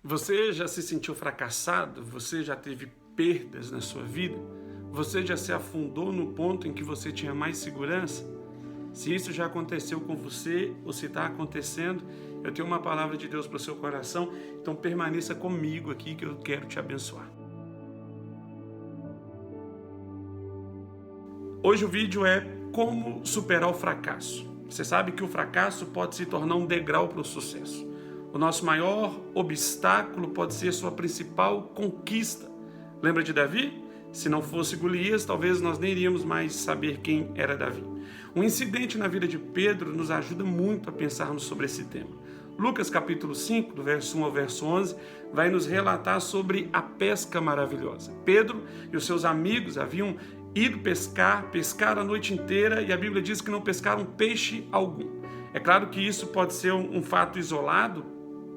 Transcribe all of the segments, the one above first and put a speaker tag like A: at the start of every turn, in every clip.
A: Você já se sentiu fracassado? Você já teve perdas na sua vida? Você já se afundou no ponto em que você tinha mais segurança? Se isso já aconteceu com você ou se está acontecendo, eu tenho uma palavra de Deus para o seu coração, então permaneça comigo aqui que eu quero te abençoar. Hoje o vídeo é como superar o fracasso. Você sabe que o fracasso pode se tornar um degrau para o sucesso. O nosso maior obstáculo pode ser sua principal conquista. Lembra de Davi? Se não fosse Golias, talvez nós nem iríamos mais saber quem era Davi. Um incidente na vida de Pedro nos ajuda muito a pensarmos sobre esse tema. Lucas capítulo 5, do verso 1 ao verso 11, vai nos relatar sobre a pesca maravilhosa. Pedro e os seus amigos haviam ido pescar a noite inteira e a Bíblia diz que não pescaram peixe algum. É claro que isso pode ser um fato isolado,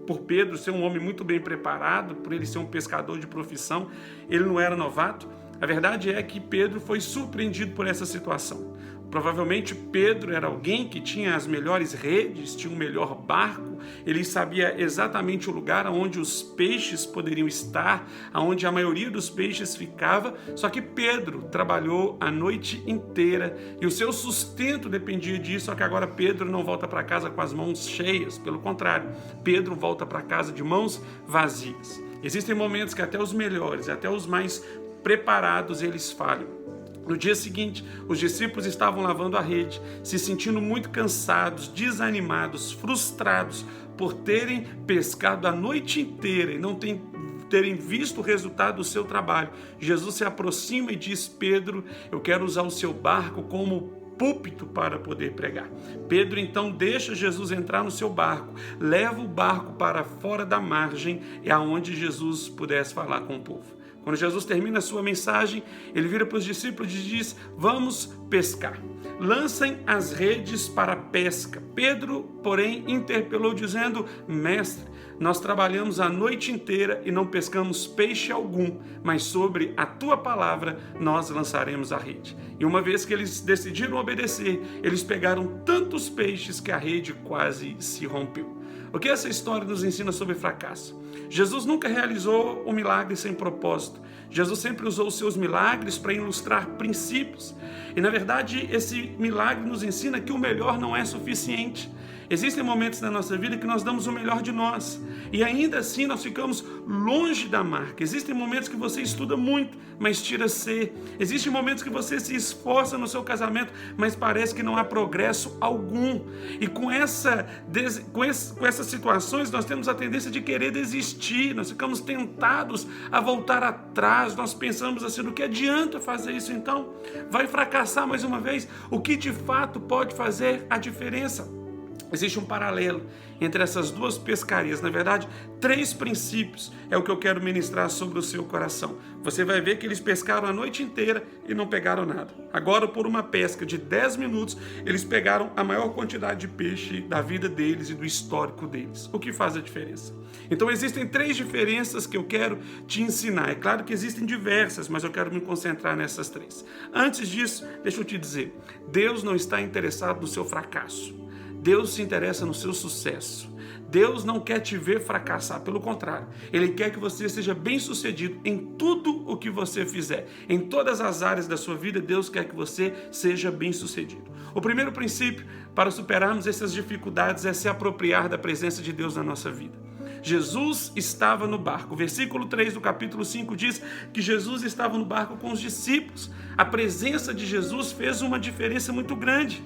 A: por Pedro ser um homem muito bem preparado, por ele ser um pescador de profissão, ele não era novato. A verdade é que Pedro foi surpreendido por essa situação. Provavelmente Pedro era alguém que tinha as melhores redes, tinha o melhor barco, ele sabia exatamente o lugar onde os peixes poderiam estar, onde a maioria dos peixes ficava, só que Pedro trabalhou a noite inteira e o seu sustento dependia disso, só que agora Pedro não volta para casa com as mãos cheias, pelo contrário, Pedro volta para casa de mãos vazias. Existem momentos que até os melhores, até os mais preparados, eles falham. No dia seguinte, os discípulos estavam lavando a rede, se sentindo muito cansados, desanimados, frustrados por terem pescado a noite inteira e não terem visto o resultado do seu trabalho. Jesus se aproxima e diz: Pedro, eu quero usar o seu barco como púlpito para poder pregar. Pedro então deixa Jesus entrar no seu barco, leva o barco para fora da margem, é aonde Jesus pudesse falar com o povo. Quando Jesus termina a sua mensagem, ele vira para os discípulos e diz: vamos pescar. Lancem as redes para a pesca. Pedro, porém, interpelou dizendo: mestre, nós trabalhamos a noite inteira e não pescamos peixe algum, mas sobre a tua palavra nós lançaremos a rede. E uma vez que eles decidiram obedecer, eles pegaram tantos peixes que a rede quase se rompeu. O que essa história nos ensina sobre fracasso? Jesus nunca realizou um milagre sem propósito. Jesus sempre usou os seus milagres para ilustrar princípios. E, na verdade, esse milagre nos ensina que o melhor não é suficiente. Existem momentos na nossa vida que nós damos o melhor de nós e ainda assim nós ficamos longe da marca. Existem momentos que você estuda muito, mas tira C. Existem momentos que você se esforça no seu casamento, mas parece que não há progresso algum. E com essas situações nós temos a tendência de querer desistir, nós ficamos tentados a voltar atrás, nós pensamos assim: do que adianta fazer isso então? Vai fracassar mais uma vez? O que de fato pode fazer a diferença? Existe um paralelo entre essas duas pescarias. Na verdade, 3 princípios é o que eu quero ministrar sobre o seu coração. Você vai ver que eles pescaram a noite inteira e não pegaram nada. Agora, por uma pesca de 10 minutos, eles pegaram a maior quantidade de peixe da vida deles e do histórico deles. O que faz a diferença? Então, existem 3 diferenças que eu quero te ensinar. É claro que existem diversas, mas eu quero me concentrar nessas 3. Antes disso, deixa eu te dizer, Deus não está interessado no seu fracasso. Deus se interessa no seu sucesso. Deus não quer te ver fracassar, pelo contrário, Ele quer que você seja bem-sucedido em tudo o que você fizer. Em todas as áreas da sua vida, Deus quer que você seja bem-sucedido. O primeiro princípio para superarmos essas dificuldades é se apropriar da presença de Deus na nossa vida. Jesus estava no barco. O versículo 3 do capítulo 5 diz que Jesus estava no barco com os discípulos. A presença de Jesus fez uma diferença muito grande.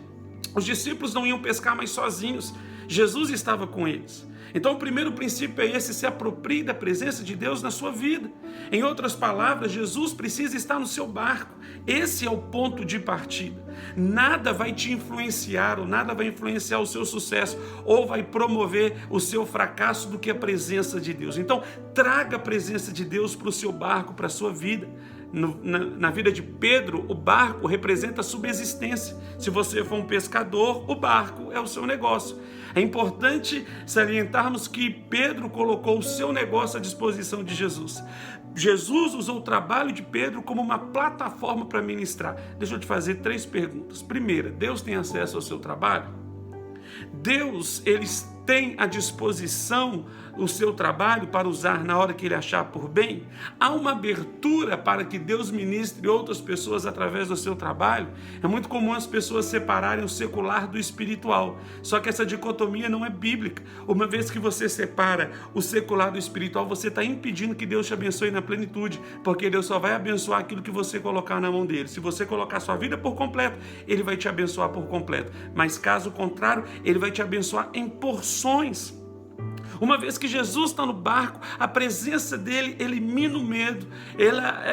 A: Os discípulos não iam pescar mais sozinhos, Jesus estava com eles. Então o primeiro princípio é esse: se aproprie da presença de Deus na sua vida. Em outras palavras, Jesus precisa estar no seu barco. Esse é o ponto de partida. Nada vai te influenciar, ou nada vai influenciar o seu sucesso, ou vai promover o seu fracasso do que a presença de Deus. Então traga a presença de Deus para o seu barco, para a sua vida. Na vida de Pedro, o barco representa a subsistência. Se você for um pescador, o barco é o seu negócio. É importante salientarmos que Pedro colocou o seu negócio à disposição de Jesus. Jesus usou o trabalho de Pedro como uma plataforma para ministrar. Deixa eu te fazer 3 perguntas. Primeira, Deus tem acesso ao seu trabalho? Deus, ele tem à disposição o seu trabalho para usar na hora que ele achar por bem? Há uma abertura para que Deus ministre outras pessoas através do seu trabalho? É muito comum as pessoas separarem o secular do espiritual, só que essa dicotomia não é bíblica. Uma vez que você separa o secular do espiritual, você está impedindo que Deus te abençoe na plenitude, porque Deus só vai abençoar aquilo que você colocar na mão dele. Se você colocar sua vida por completo, ele vai te abençoar por completo, mas caso contrário, ele vai te abençoar em porções. Uma vez que Jesus está no barco, a presença dele elimina o medo, ela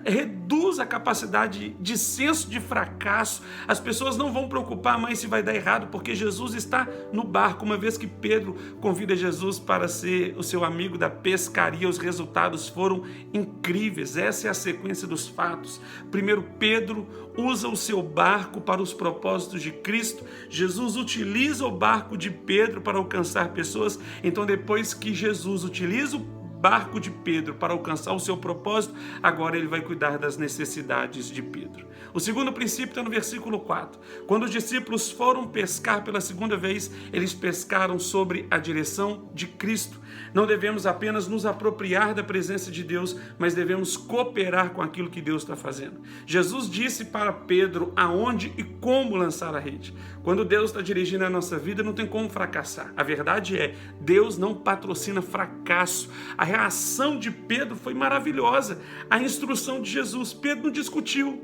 A: reduz a capacidade de senso de fracasso. As pessoas não vão preocupar mais se vai dar errado, porque Jesus está no barco. Uma vez que Pedro convida Jesus para ser o seu amigo da pescaria, os resultados foram incríveis. Essa é a sequência dos fatos. Primeiro, Pedro usa o seu barco para os propósitos de Cristo. Jesus utiliza o barco de Pedro para alcançar pessoas. Então, depois que Jesus utiliza o barco de Pedro para alcançar o seu propósito, agora ele vai cuidar das necessidades de Pedro. O segundo princípio está no versículo 4. Quando os discípulos foram pescar pela segunda vez, eles pescaram sobre a direção de Cristo. Não devemos apenas nos apropriar da presença de Deus, mas devemos cooperar com aquilo que Deus está fazendo. Jesus disse para Pedro aonde e como lançar a rede. Quando Deus está dirigindo a nossa vida, não tem como fracassar. A verdade é, Deus não patrocina fracasso. A reação de Pedro foi maravilhosa. A instrução de Jesus, Pedro não discutiu.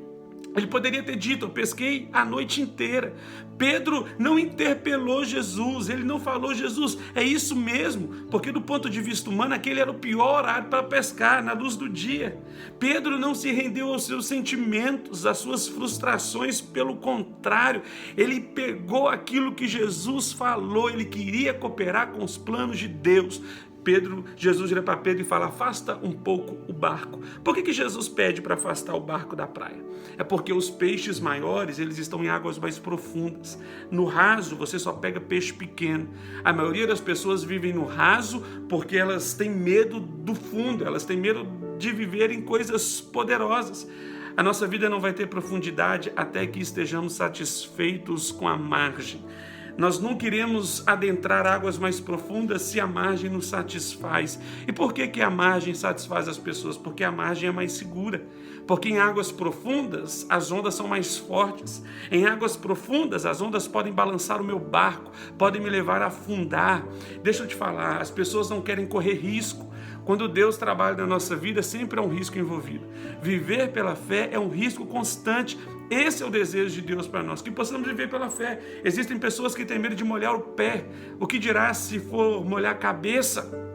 A: Ele poderia ter dito, eu pesquei a noite inteira. Pedro não interpelou Jesus, ele não falou, Jesus, é isso mesmo? Porque do ponto de vista humano, aquele era o pior horário para pescar, na luz do dia. Pedro não se rendeu aos seus sentimentos, às suas frustrações, pelo contrário, ele pegou aquilo que Jesus falou, ele queria cooperar com os planos de Deus. Jesus vira para Pedro e fala, afasta um pouco o barco. Por que Jesus pede para afastar o barco da praia? É porque os peixes maiores, eles estão em águas mais profundas. No raso, você só pega peixe pequeno. A maioria das pessoas vivem no raso porque elas têm medo do fundo, elas têm medo de viver em coisas poderosas. A nossa vida não vai ter profundidade até que estejamos satisfeitos com a margem. Nós não queremos adentrar águas mais profundas se a margem nos satisfaz. E por que a margem satisfaz as pessoas? Porque a margem é mais segura. Porque em águas profundas as ondas são mais fortes. Em águas profundas as ondas podem balançar o meu barco, podem me levar a afundar. Deixa eu te falar, as pessoas não querem correr risco. Quando Deus trabalha na nossa vida, sempre há um risco envolvido. Viver pela fé é um risco constante. Esse é o desejo de Deus para nós, que possamos viver pela fé. Existem pessoas que têm medo de molhar o pé. O que dirá se for molhar a cabeça?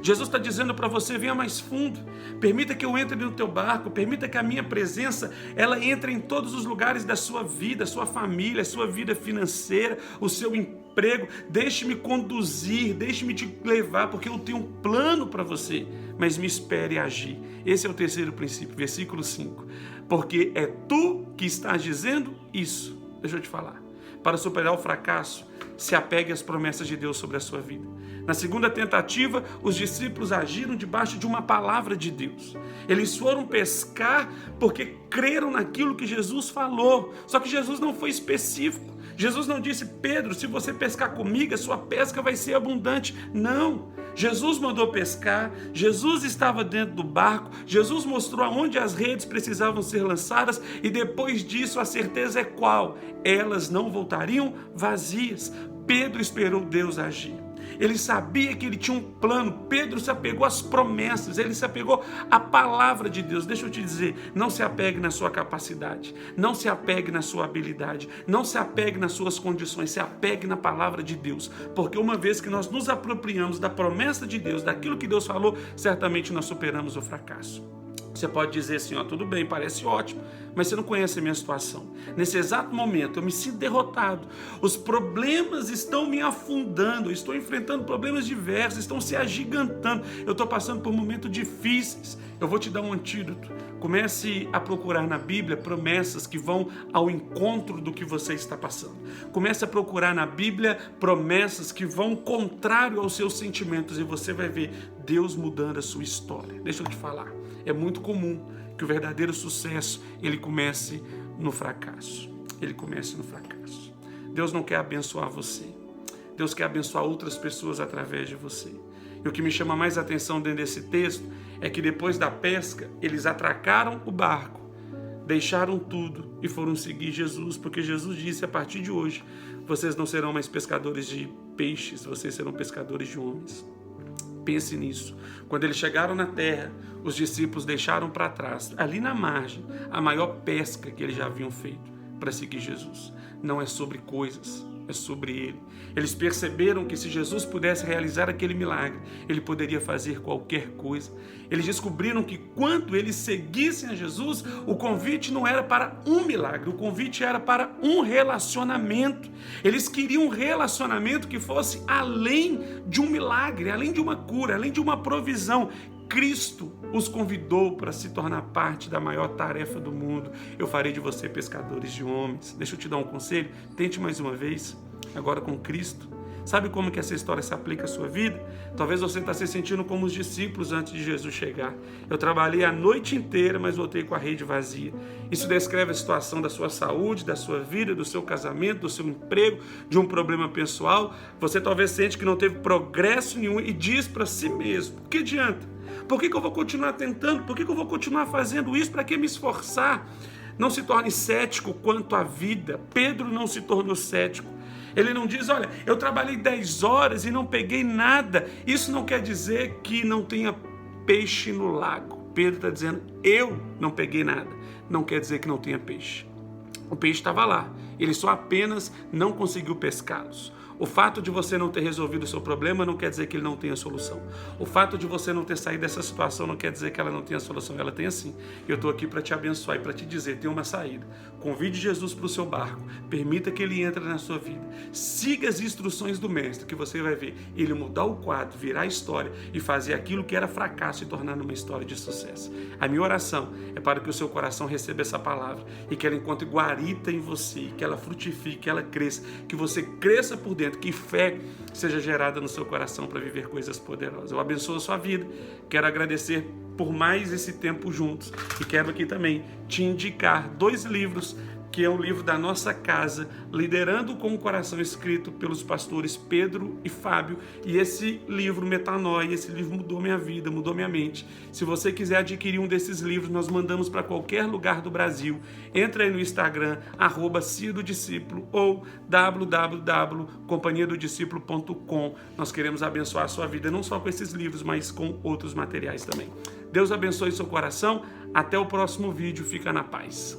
A: Jesus está dizendo para você, venha mais fundo, permita que eu entre no teu barco, permita que a minha presença, ela entre em todos os lugares da sua vida, sua família, sua vida financeira, o seu emprego, deixe-me conduzir, deixe-me te levar, porque eu tenho um plano para você, mas me espere agir. Esse é o terceiro princípio, versículo 5, porque é tu que estás dizendo isso. Deixa eu te falar, para superar o fracasso, se apegue às promessas de Deus sobre a sua vida. Na segunda tentativa, os discípulos agiram debaixo de uma palavra de Deus. Eles foram pescar porque creram naquilo que Jesus falou. Só que Jesus não foi específico. Jesus não disse, Pedro, se você pescar comigo, a sua pesca vai ser abundante. Não. Jesus mandou pescar, Jesus estava dentro do barco, Jesus mostrou aonde as redes precisavam ser lançadas e depois disso a certeza é qual? Elas não voltariam vazias. Pedro esperou Deus agir. Ele sabia que ele tinha um plano. Pedro se apegou às promessas, ele se apegou à palavra de Deus. Deixa eu te dizer, não se apegue na sua capacidade, não se apegue na sua habilidade, não se apegue nas suas condições, se apegue na palavra de Deus, porque uma vez que nós nos apropriamos da promessa de Deus, daquilo que Deus falou, certamente nós superamos o fracasso. Você pode dizer assim, tudo bem, parece ótimo, mas você não conhece a minha situação. Nesse exato momento eu me sinto derrotado, os problemas estão me afundando, eu estou enfrentando problemas diversos, estão se agigantando, eu estou passando por momentos difíceis. Eu vou te dar um antídoto. Comece a procurar na Bíblia promessas que vão ao encontro do que você está passando. Comece a procurar na Bíblia promessas que vão contrário aos seus sentimentos e você vai ver Deus mudando a sua história. Deixa eu te falar, é muito comum que o verdadeiro sucesso ele comece no fracasso. Ele comece no fracasso. Deus não quer abençoar você. Deus quer abençoar outras pessoas através de você. E o que me chama mais atenção dentro desse texto é que depois da pesca, eles atracaram o barco, deixaram tudo e foram seguir Jesus, porque Jesus disse: a partir de hoje, vocês não serão mais pescadores de peixes, vocês serão pescadores de homens. Pense nisso. Quando eles chegaram na terra, os discípulos deixaram para trás, ali na margem, a maior pesca que eles já haviam feito para seguir Jesus. Não é sobre coisas, é sobre Ele. Eles perceberam que se Jesus pudesse realizar aquele milagre, Ele poderia fazer qualquer coisa. Eles descobriram que quando eles seguissem a Jesus, o convite não era para um milagre, o convite era para um relacionamento. Eles queriam um relacionamento que fosse além de um milagre, além de uma cura, além de uma provisão. Cristo os convidou para se tornar parte da maior tarefa do mundo. Eu farei de você pescadores de homens. Deixa eu te dar um conselho. Tente mais uma vez, agora com Cristo. Sabe como que essa história se aplica à sua vida? Talvez você está se sentindo como os discípulos antes de Jesus chegar. Eu trabalhei a noite inteira, mas voltei com a rede vazia. Isso descreve a situação da sua saúde, da sua vida, do seu casamento, do seu emprego, de um problema pessoal. Você talvez sente que não teve progresso nenhum e diz para si mesmo: que adianta? Por que eu vou continuar tentando? Por que eu vou continuar fazendo isso? Para que me esforçar? Não se torne cético quanto à vida. Pedro não se tornou cético. Ele não diz: olha, eu trabalhei 10 horas e não peguei nada. Isso não quer dizer que não tenha peixe no lago. Pedro está dizendo: eu não peguei nada. Não quer dizer que não tenha peixe. O peixe estava lá. Ele só apenas não conseguiu pescá-los. O fato de você não ter resolvido o seu problema não quer dizer que ele não tenha solução. O fato de você não ter saído dessa situação não quer dizer que ela não tenha solução. Ela tem sim. Eu estou aqui para te abençoar e para te dizer: tem uma saída. Convide Jesus para o seu barco. Permita que ele entre na sua vida. Siga as instruções do mestre, que você vai ver ele mudar o quadro, virar a história e fazer aquilo que era fracasso e tornar numa história de sucesso. A minha oração é para que o seu coração receba essa palavra e que ela encontre guarita em você, que ela frutifique, que ela cresça, que você cresça por dentro, que fé seja gerada no seu coração para viver coisas poderosas. Eu abençoo a sua vida. Quero agradecer por mais esse tempo juntos e quero aqui também te indicar 2 livros, que é um livro da nossa casa, Liderando com o Coração, escrito pelos pastores Pedro e Fábio. E esse livro, Metanoia, esse livro mudou minha vida, mudou minha mente. Se você quiser adquirir um desses livros, nós mandamos para qualquer lugar do Brasil. Entra aí no Instagram, @ciadodiscípulo ou www.companhiadodiscipulo.com. Nós queremos abençoar a sua vida, não só com esses livros, mas com outros materiais também. Deus abençoe seu coração. Até o próximo vídeo. Fica na paz.